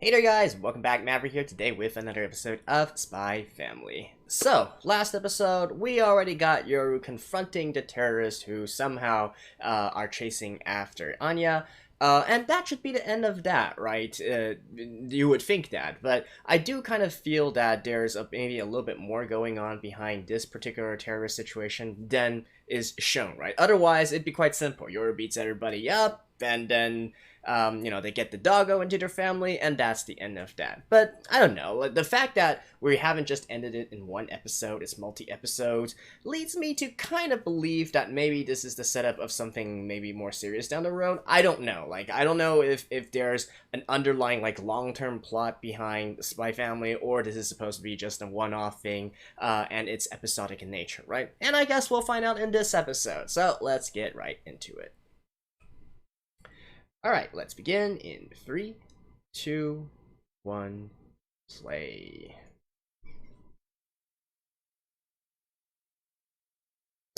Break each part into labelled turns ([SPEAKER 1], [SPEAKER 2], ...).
[SPEAKER 1] Hey there guys, welcome back, Maverick here today with another episode of Spy Family. So, last episode, we already got Yoru confronting the terrorists who somehow are chasing after Anya, and that should be the end of that, right? You would think that, but I do kind of feel that there's maybe a little bit more going on behind this particular terrorist situation than is shown, right? Otherwise, it'd be quite simple. Yoru beats everybody up, and then they get the doggo into their family, and that's the end of that. But I don't know. The fact that we haven't just ended it in one episode, it's multi-episodes, leads me to kind of believe that maybe this is the setup of something maybe more serious down the road. I don't know. I don't know if there's an underlying, long-term plot behind the Spy Family, or this is supposed to be just a one-off thing, and it's episodic in nature, right? And I guess we'll find out in this episode. So let's get right into it. Alright, let's begin in 3, 2, 1, play.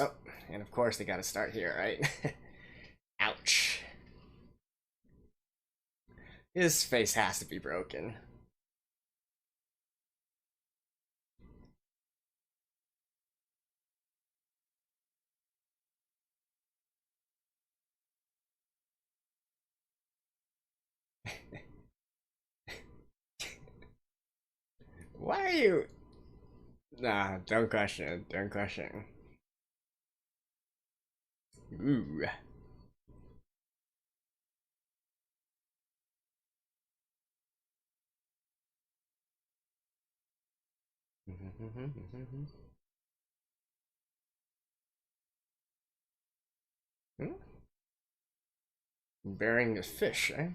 [SPEAKER 1] Oh, and of course they gotta start here, right? Ouch. His face has to be broken. Why are you... Nah, don't question it, don't question it. Ooh. Hmm? Burying the fish, eh?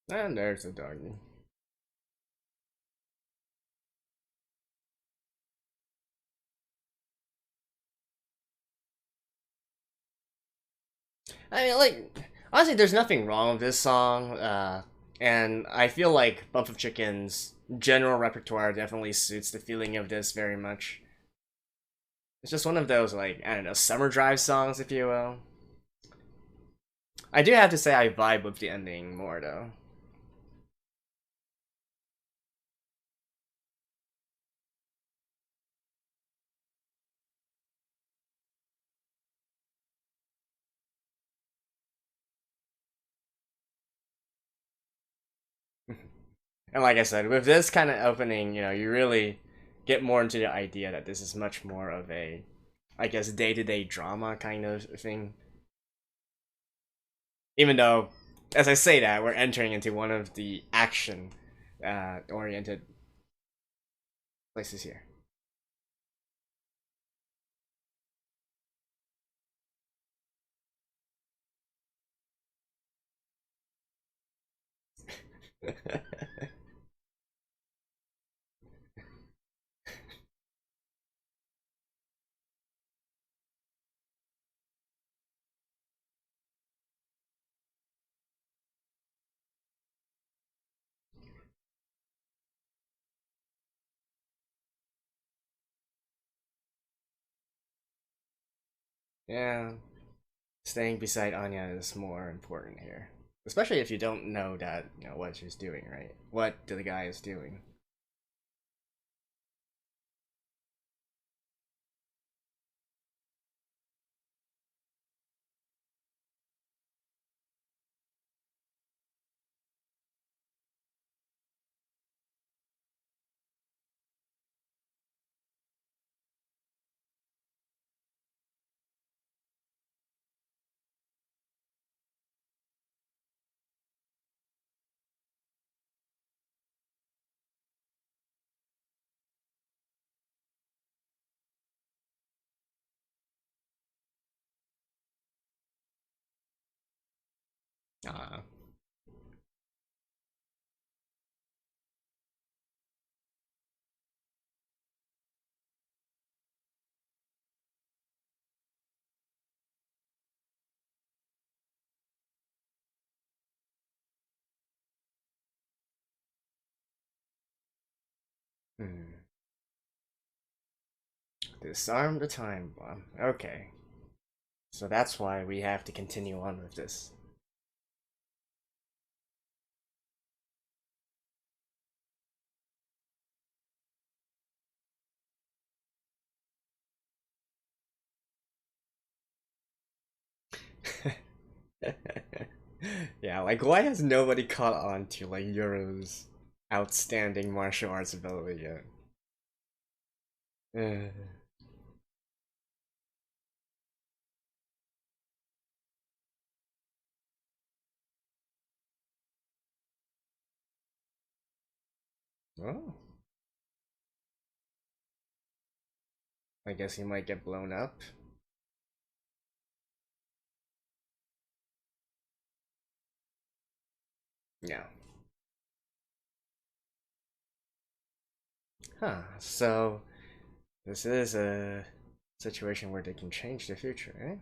[SPEAKER 1] And there's a doggy. I mean, honestly, there's nothing wrong with this song, and I feel like Bump of Chicken's general repertoire definitely suits the feeling of this very much. It's just one of those, I don't know, summer drive songs, if you will. I do have to say I vibe with the ending more, though. And like I said, with this kind of opening, you really get more into the idea that this is much more of a, I guess, day-to-day drama kind of thing. Even though, as I say that, we're entering into one of the action oriented places here. Yeah, staying beside Anya is more important here. Especially if you don't know that, what she's doing, right? What the guy is doing. Ah. Hmm. Disarm the time bomb. Okay. So that's why we have to continue on with this. Yeah, like why has nobody caught on to like Euro's outstanding martial arts ability yet? Uh, well, I guess he might get blown up. Yeah. Huh. So this is a situation where they can change the future, eh?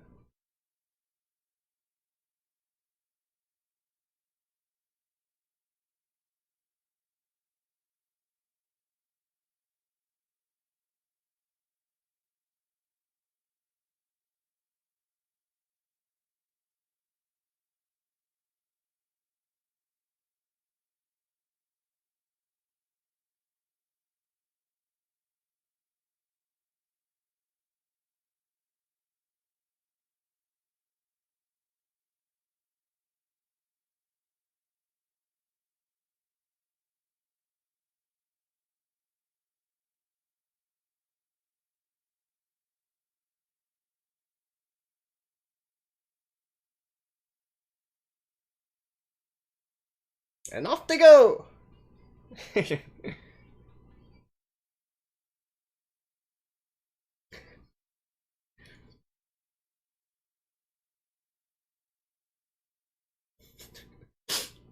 [SPEAKER 1] And off they go!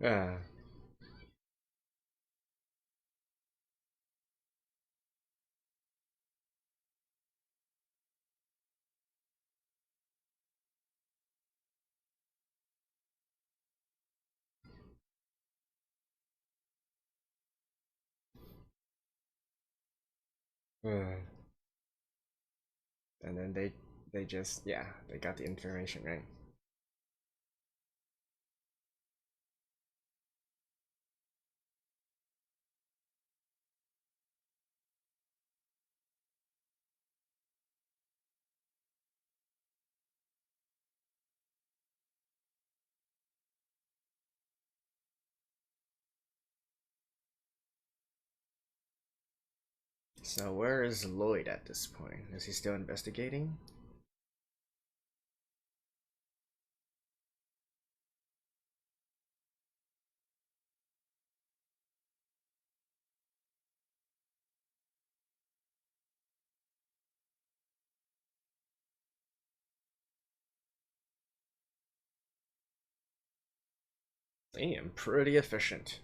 [SPEAKER 1] uh, uh, and then they just yeah they got the information right. So where is Lloyd at this point? Is he still investigating? Damn, pretty efficient.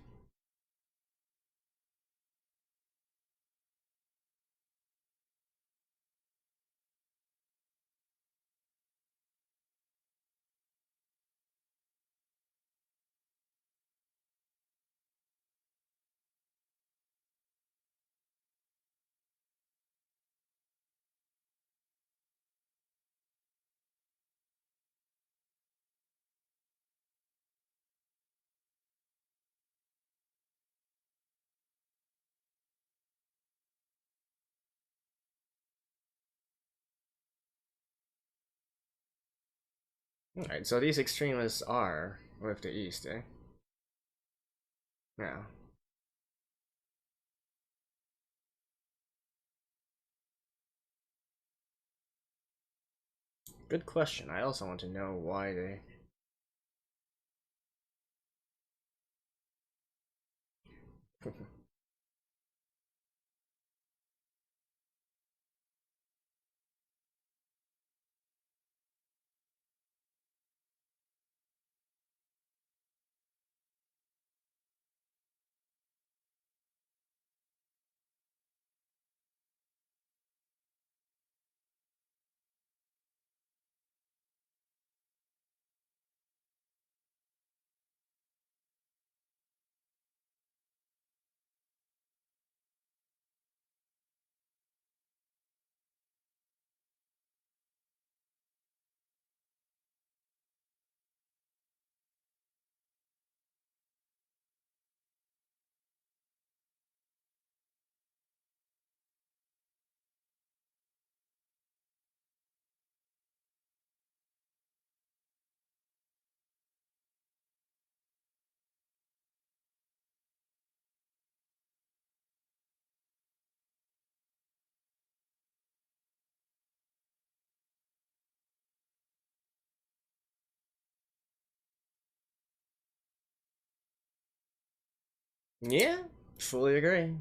[SPEAKER 1] Alright, so these extremists are with the East, eh? Yeah. Good question. I also want to know why they. Yeah, fully agree.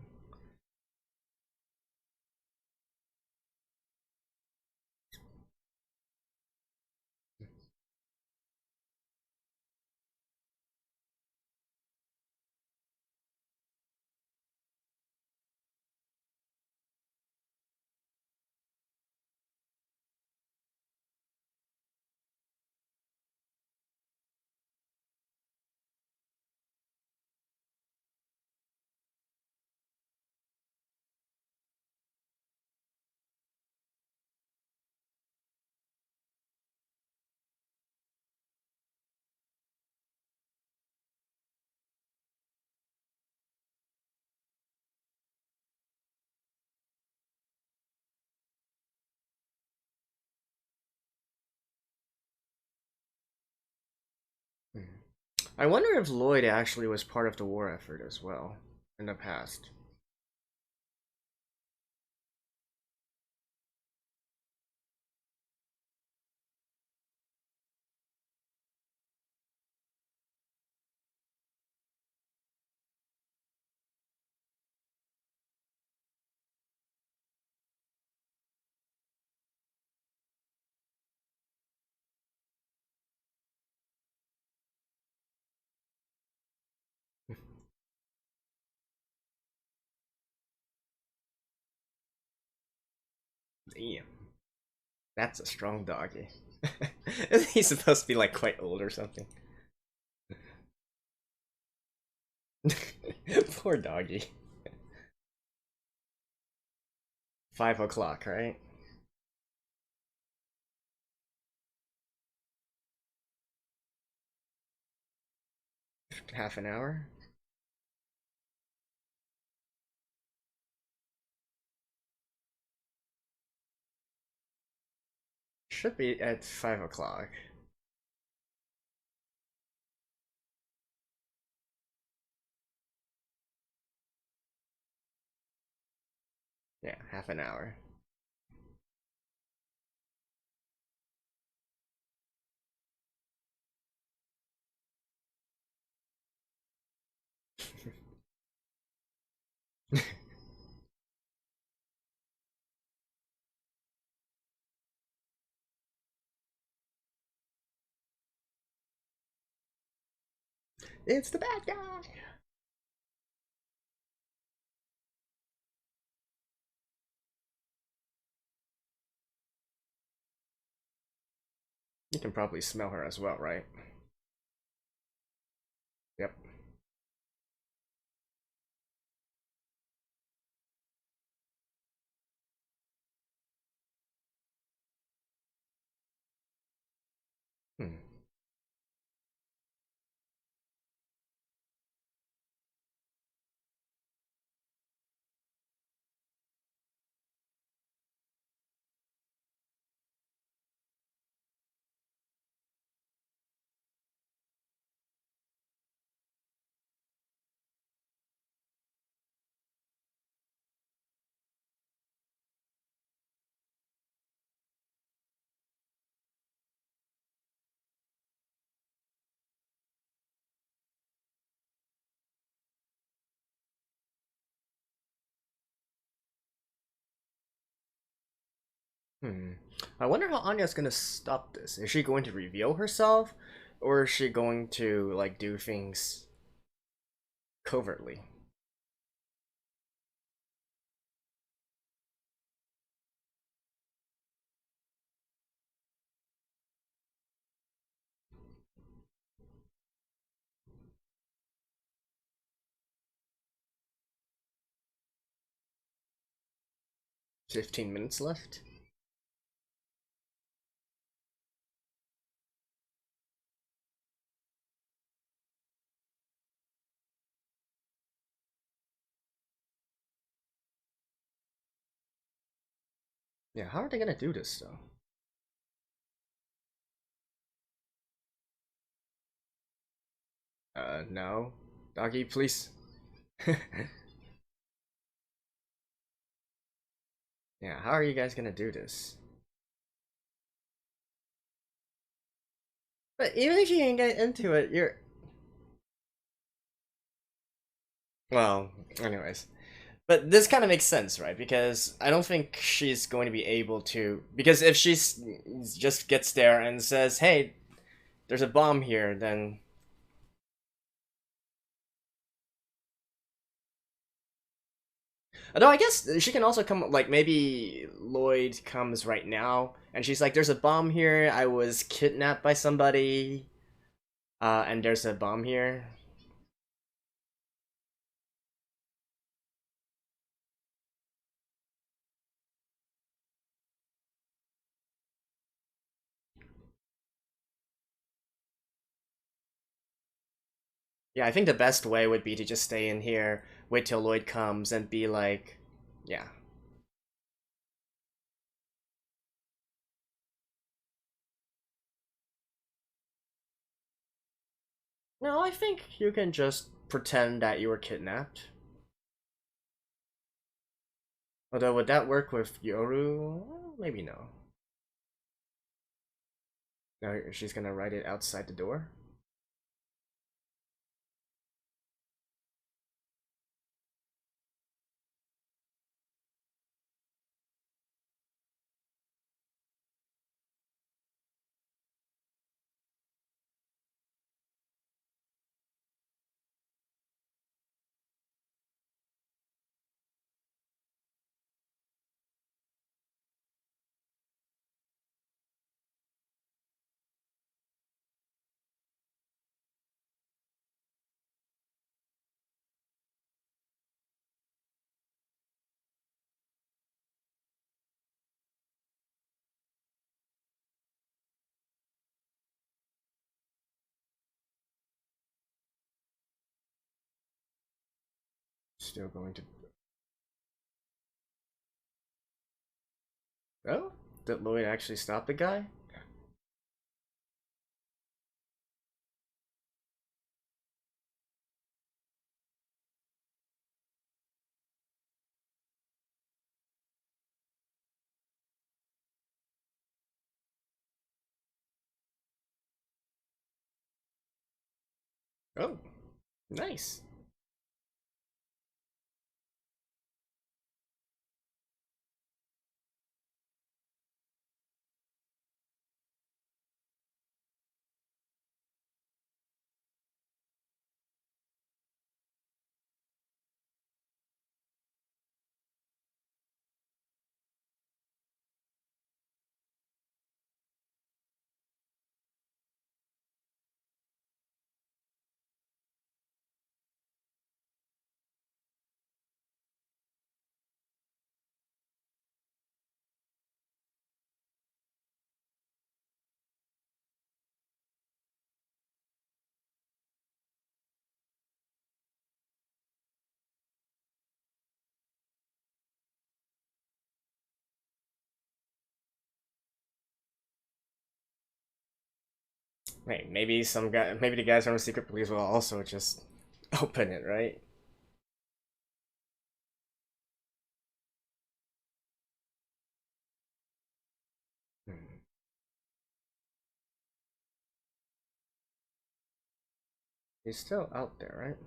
[SPEAKER 1] Mhm. I wonder if Lloyd actually was part of the war effort as well in the past. Damn, that's a strong doggy. Isn't he supposed to be like quite old or something? Poor doggy. 5 o'clock, right? Half an hour? Should be at 5 o'clock. Yeah, half an hour. It's the bad guy. You can probably smell her as well, right? Yep. Hmm. Hmm. I wonder how Anya's gonna stop this. Is she going to reveal herself, or is she going to like do things covertly? 15 minutes left. Yeah, how are they gonna do this though? No. Doggy, please. Yeah, how are you guys gonna do this? But even if you can get into it, you're Well, anyways. But this kind of makes sense, right? Because I don't think she's going to be able to. Because if she's just gets there and says, "Hey, there's a bomb here," then. Although I guess she can also come. Like maybe Lloyd comes right now, and she's like, "There's a bomb here. I was kidnapped by somebody, and there's a bomb here." Yeah, I think the best way would be to just stay in here, wait till Lloyd comes, and be like, "Yeah." No, I think you can just pretend that you were kidnapped. Although, would that work with Yoru? Maybe no. No, she's gonna write it outside the door. Still going to. Oh, did Lloyd actually stop the guy? Oh, nice. Wait, maybe some guy, maybe the guys from the secret police will also just open it, right? Hmm. He's still out there, right?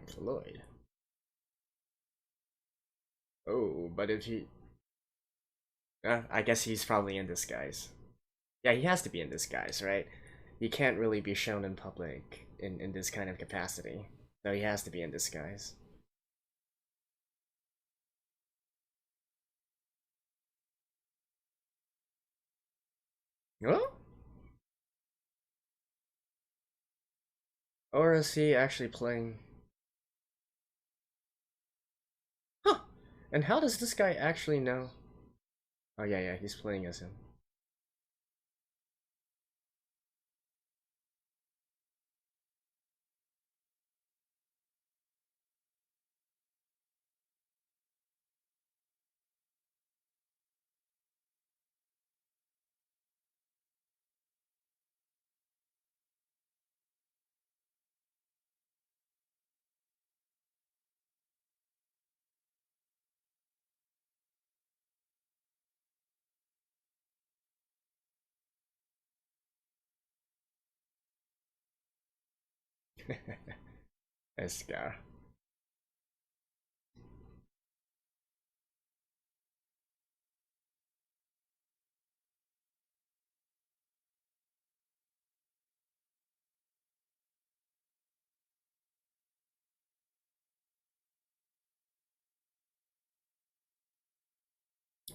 [SPEAKER 1] It's Lloyd. Oh, but if he, I guess he's probably in disguise. Yeah, he has to be in disguise, right? He can't really be shown in public in this kind of capacity. So he has to be in disguise. Huh? Or is he actually playing? Huh. And how does this guy actually know? Oh yeah, yeah, he's playing as him. This guy.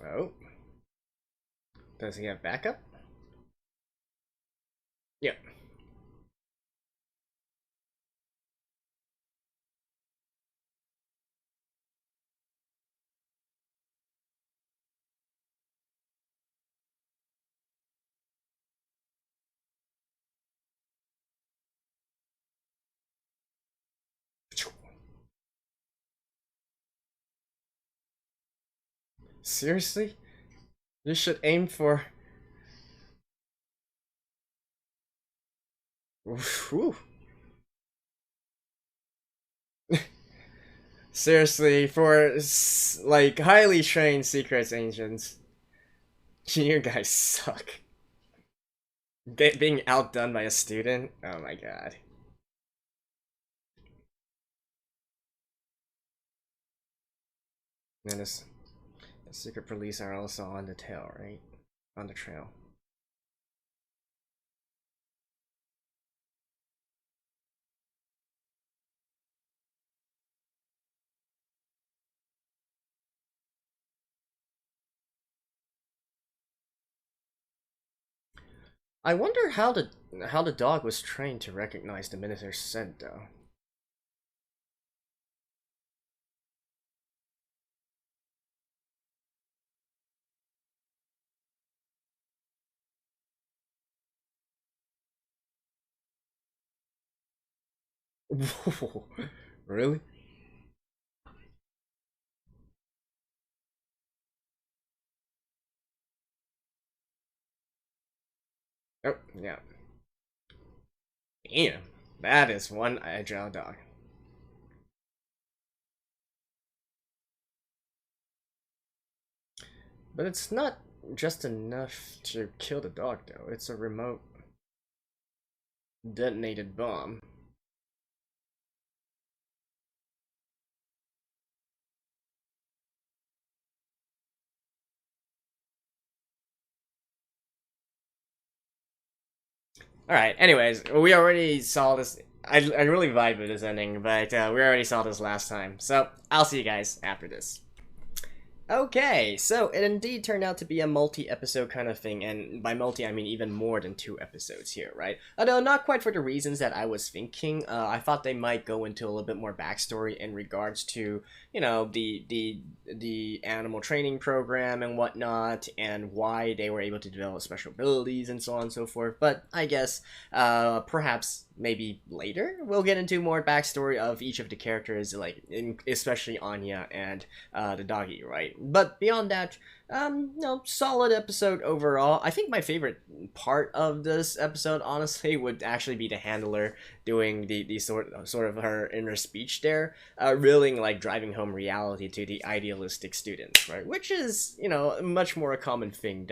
[SPEAKER 1] Oh, does he have backup? Yep. Seriously? You should aim for. Whew. Seriously, for like highly trained secrets agents, you guys suck. Being outdone by a student? Oh my god. And this, the secret police are also on the tail, right? On the trail. I wonder how the dog was trained to recognize the minister's scent, though. Really? Oh, yeah. Damn, that is one agile dog. But it's not just enough to kill the dog, though. It's a remote detonated bomb. All right. Anyways, we already saw this. I really vibe with this ending, but we already saw this last time. So I'll see you guys after this. Okay, so it indeed turned out to be a multi-episode kind of thing, and by multi I mean even more than 2 episodes here, right? Although not quite for the reasons that I was thinking. I thought they might go into a little bit more backstory in regards to, the animal training program and whatnot, and why they were able to develop special abilities and so on and so forth. But I guess perhaps maybe later we'll get into more backstory of each of the characters, especially Anya and the doggy, right? But beyond that, solid episode overall. I think my favorite part of this episode, honestly, would actually be the handler doing the sort of her inner speech there, really like driving home reality to the idealistic students, right? Which is much more a common thing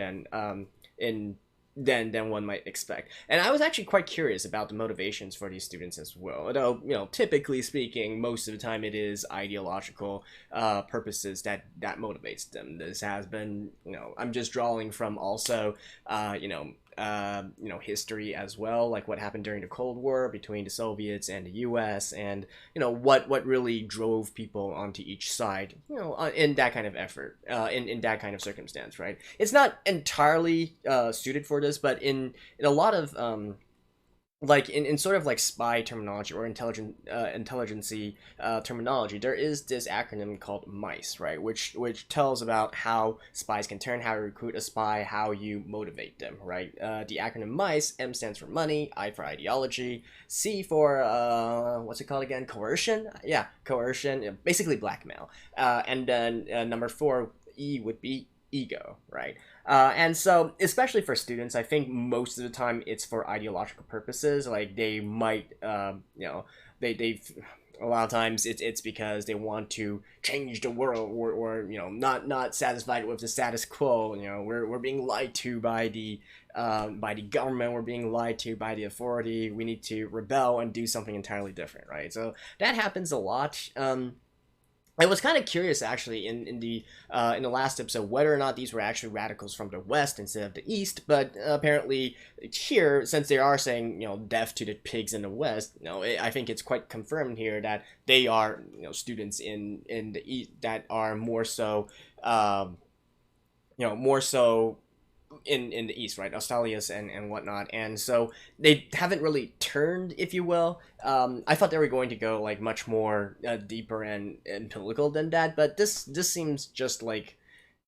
[SPEAKER 1] in than one might expect. And I was actually quite curious about the motivations for these students as well. Although, typically speaking, most of the time it is ideological purposes that motivates them. This has been, I'm just drawing from also, history as well, like what happened during the Cold War between the Soviets and the U.S., and what really drove people onto each side, in that kind of effort, in that kind of circumstance, right? It's not entirely suited for this, but in a lot of like in sort of like spy terminology or intelligency terminology, there is this acronym called MICE, right? Which tells about how spies can turn, how to recruit a spy, how you motivate them, right? The acronym MICE, M stands for money, I for ideology, C for what's it called again? Coercion. Yeah, coercion. Basically blackmail. And then number four, E would be ego, right? And so, especially for students, I think most of the time it's for ideological purposes. Like they might, they a lot of times it's because they want to change the world, or not satisfied with the status quo. We're being lied to by the government. We're being lied to by the authority. We need to rebel and do something entirely different, right? So that happens a lot. I was kind of curious, actually, in the last episode, whether or not these were actually radicals from the West instead of the East. But apparently, here, since they are saying death to the pigs in the West, I think it's quite confirmed here that they are students in the East that are more so, more so in the East, right? Australias and whatnot. And so they haven't really turned, if you will. I thought they were going to go like much more deeper and political than that, but this seems just like,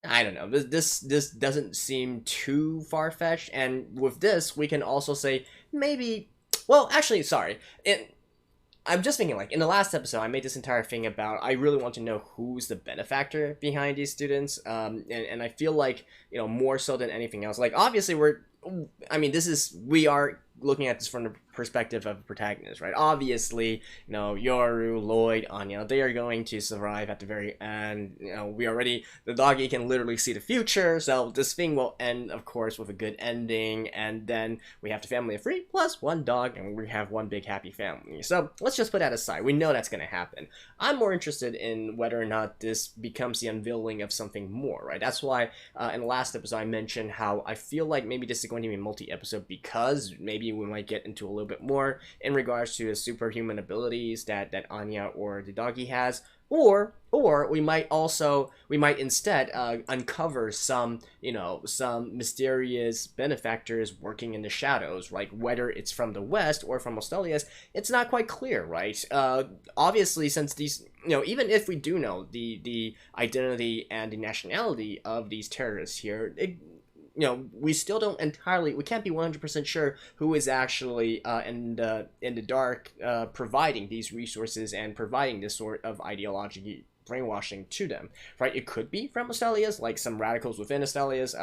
[SPEAKER 1] I don't know. This doesn't seem too far fetched. And with this, we can also say maybe. Well, actually, sorry. I'm just thinking, like, in the last episode, I made this entire thing about I really want to know who's the benefactor behind these students, and I feel like, more so than anything else, like, obviously we are looking at this from the perspective of a protagonist, right? Obviously, Yoru, Lloyd, Anya, they are going to survive at the very end. The doggy can literally see the future, so this thing will end, of course, with a good ending, and then we have the family of 3 plus 1 dog, and we have one big happy family. So let's just put that aside. We know that's going to happen. I'm more interested in whether or not this becomes the unveiling of something more, right? That's why in the last episode I mentioned how I feel like maybe this is going to be a multi-episode, because maybe we might get into a little bit more in regards to the superhuman abilities that Anya or the doggy has, or we might instead uncover some mysterious benefactors working in the shadows, like whether it's from the West or from Australia. It's not quite clear, right? Obviously, since these, even if we do know the identity and the nationality of these terrorists here, we still don't entirely, we can't be 100% sure who is actually in the dark providing these resources and providing this sort of ideology brainwashing to them, right? It could be from Astelias, like some radicals within Astelias,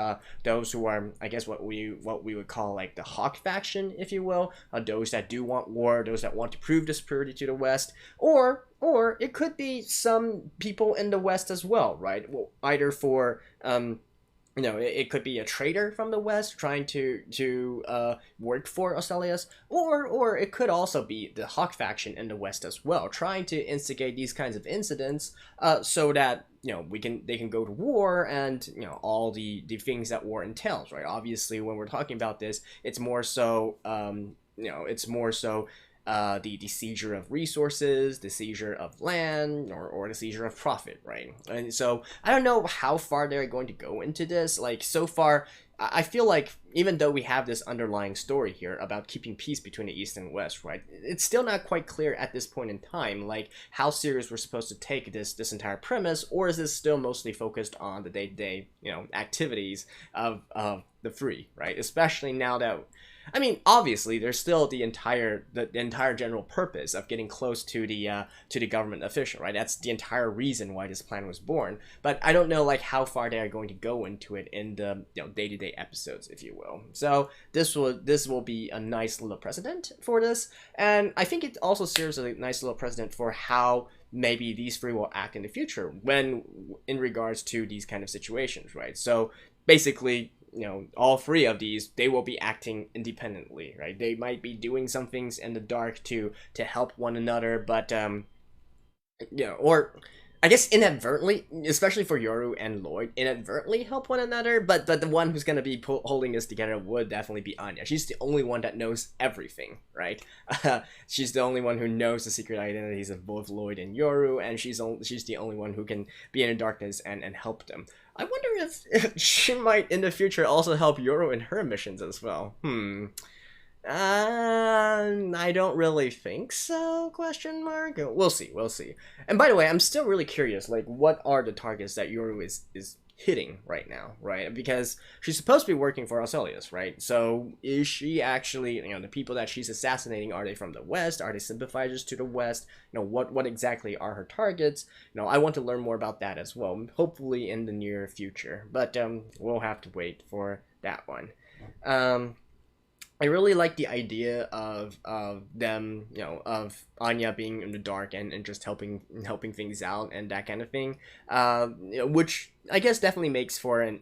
[SPEAKER 1] those who are, I guess, what we would call like the Hawk faction, if you will, those that do want war, those that want to prove the superiority to the West, or it could be some people in the West as well, right? Well, either for it could be a traitor from the West trying to work for Ostelius, or it could also be the Hawk faction in the West as well, trying to instigate these kinds of incidents, so that they can go to war and all the things that war entails, right? Obviously, when we're talking about this, it's more so the seizure of resources, the seizure of land, or the seizure of profit, right? And so I don't know how far they're going to go into this. Like, so far, I feel like even though we have this underlying story here about keeping peace between the East and West, right, it's still not quite clear at this point in time, like, how serious we're supposed to take this entire premise, or is this still mostly focused on the day-to-day, activities of the Free, right? Especially now that, I mean, obviously, there's still the entire general purpose of getting close to the government official, right? That's the entire reason why this plan was born. But I don't know, like, how far they are going to go into it in the day-to-day episodes, if you will. So this will be a nice little precedent for this, and I think it also serves as a nice little precedent for how maybe these 3 will act in the future when in regards to these kind of situations, right? So basically, all 3 of these, they will be acting independently, right? They might be doing some things in the dark to help one another, but or I guess inadvertently, especially for Yoru and Lloyd, inadvertently help one another, but the one who's going to be holding this together would definitely be Anya. She's the only one that knows everything, right? She's the only one who knows the secret identities of both Lloyd and Yoru, and she's the only one who can be in the darkness and help them. I wonder if she might in the future also help Yoru in her missions as well. I don't really think so, question mark. We'll see. And by the way, I'm still really curious, like, what are the targets that Yoru is hitting right now, right? Because she's supposed to be working for Arcelius, right? So is she actually, the people that she's assassinating, are they from the West? Are they sympathizers to the West? What exactly are her targets? I want to learn more about that as well, hopefully in the near future, but we'll have to wait for that one. I really like the idea of them, of Anya being in the dark and just helping things out and that kind of thing. Which I guess definitely makes for um,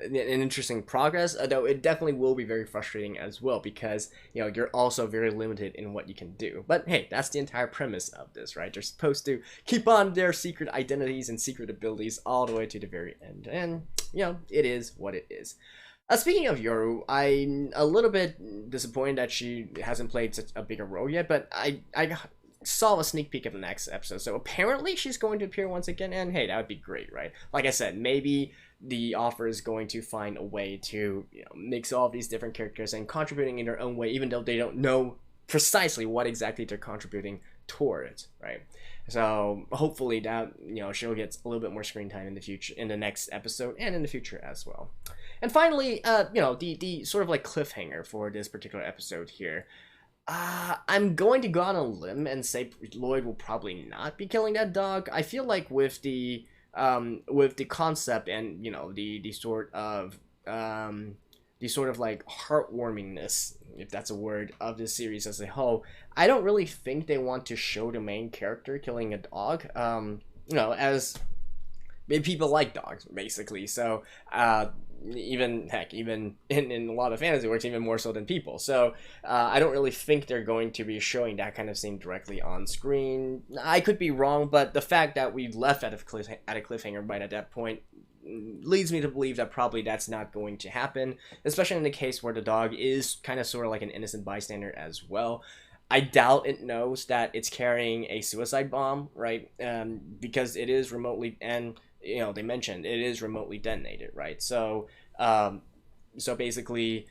[SPEAKER 1] an interesting progress. Though it definitely will be very frustrating as well because you're also very limited in what you can do. But hey, that's the entire premise of this, right? They're supposed to keep on their secret identities and secret abilities all the way to the very end, and it is what it is. Speaking of Yoru, I'm a little bit disappointed that she hasn't played such a bigger role yet, but I saw a sneak peek of the next episode, so apparently she's going to appear once again, and hey, that would be great, right? Like I said, maybe the author is going to find a way to mix all of these different characters and contributing in their own way, even though they don't know precisely what exactly they're contributing towards, right? So hopefully that she'll get a little bit more screen time in the future, in the next episode, and in the future as well. And finally, the sort of like cliffhanger for this particular episode here. I'm going to go on a limb and say Lloyd will probably not be killing that dog. I feel like with the concept and the sort of like heartwarmingness, if that's a word, of this series as a whole, I don't really think they want to show the main character killing a dog. As people like dogs basically, so even in a lot of fantasy works, even more so than people. So I don't really think they're going to be showing that kind of scene directly on screen. I could be wrong, but the fact that we left at a cliffhanger right at that point leads me to believe that probably that's not going to happen, especially in the case where the dog is kind of sort of like an innocent bystander as well. I doubt it knows that it's carrying a suicide bomb, right? Because it is remotely, and they mentioned it is remotely detonated, right? So basically,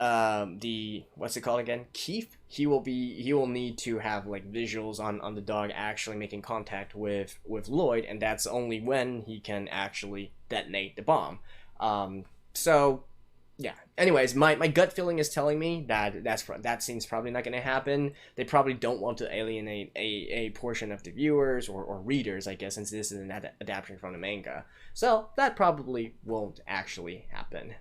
[SPEAKER 1] the what's it called again? Keith. He will need to have like visuals on the dog actually making contact with Lloyd, and that's only when he can actually detonate the bomb. So yeah. Anyways, my gut feeling is telling me that that scene's probably not going to happen. They probably don't want to alienate a portion of the viewers or readers, I guess, since this is an adaptation from the manga. So that probably won't actually happen.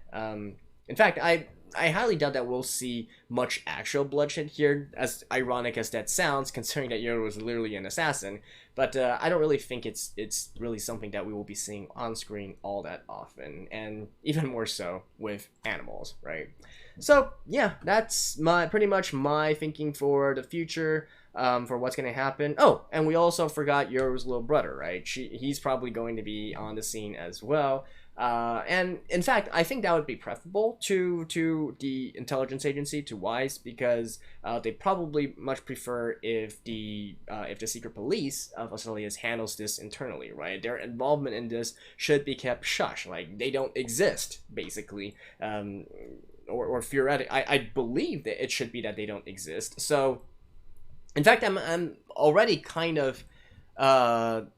[SPEAKER 1] In fact, I highly doubt that we'll see much actual bloodshed here, as ironic as that sounds, considering that Yoru was literally an assassin. But I don't really think it's really something that we will be seeing on screen all that often, and even more so with animals, right? So yeah, that's pretty much my thinking for the future, for what's gonna happen. Oh, and we also forgot Yoru's little brother, right? He's probably going to be on the scene as well. And in fact, I think that would be preferable to the intelligence agency, to WISE, because they probably much prefer if the secret police of Asilius handles this internally, right? Their involvement in this should be kept shush, like they don't exist, basically. Or theoretic. I believe that it should be that they don't exist. So, in fact, I'm already kind of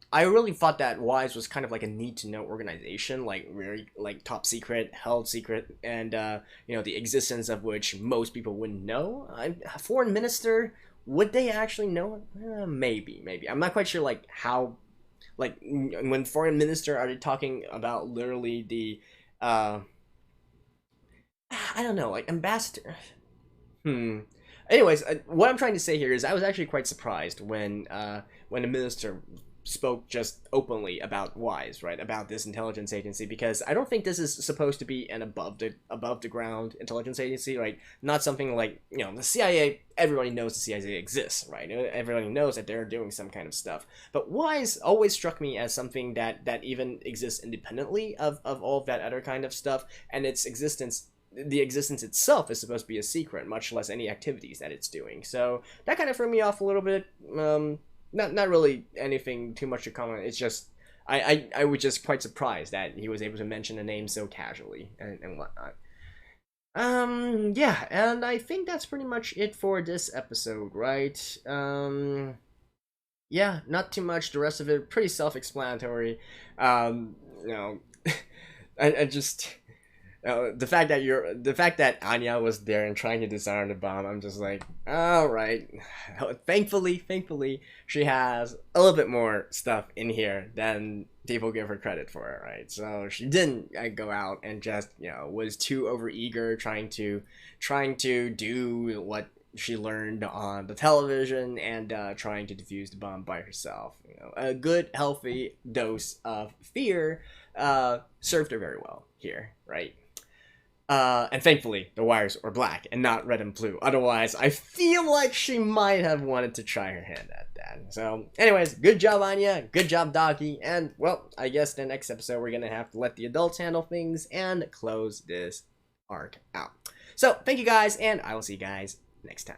[SPEAKER 1] I really thought that WISE was kind of like a need-to-know organization, like very like top secret, held secret, and the existence of which most people wouldn't know. Foreign minister, would they actually know it? Maybe. I'm not quite sure like how, like when foreign minister are they talking about literally the I don't know, like ambassador. Anyways, what I'm trying to say here is I was actually quite surprised when the minister spoke just openly about WISE, right, about this intelligence agency, because I don't think this is supposed to be an above the ground intelligence agency, right? Not something like the CIA. Everybody knows the CIA exists, right? Everybody knows that they're doing some kind of stuff. But WISE always struck me as something that even exists independently of all of that other kind of stuff, and its existence. The existence itself is supposed to be a secret, much less any activities that it's doing. So that kind of threw me off a little bit. Not really anything too much to comment. It's just I was just quite surprised that he was able to mention the name so casually and whatnot. Yeah, and I think that's pretty much it for this episode, right? Yeah, not too much. The rest of it pretty self-explanatory. You know, I just The fact that Anya was there and trying to disarm the bomb, I'm just like, all right. Thankfully, she has a little bit more stuff in here than people give her credit for, right? So she didn't go out and just was too overeager trying to do what she learned on the television and trying to defuse the bomb by herself. A good, healthy dose of fear served her very well here, right? And thankfully, the wires were black and not red and blue. Otherwise, I feel like she might have wanted to try her hand at that. So, anyways, good job, Anya. Good job, Doggy. And, well, I guess the next episode we're going to have to let the adults handle things and close this arc out. So, thank you guys, and I will see you guys next time.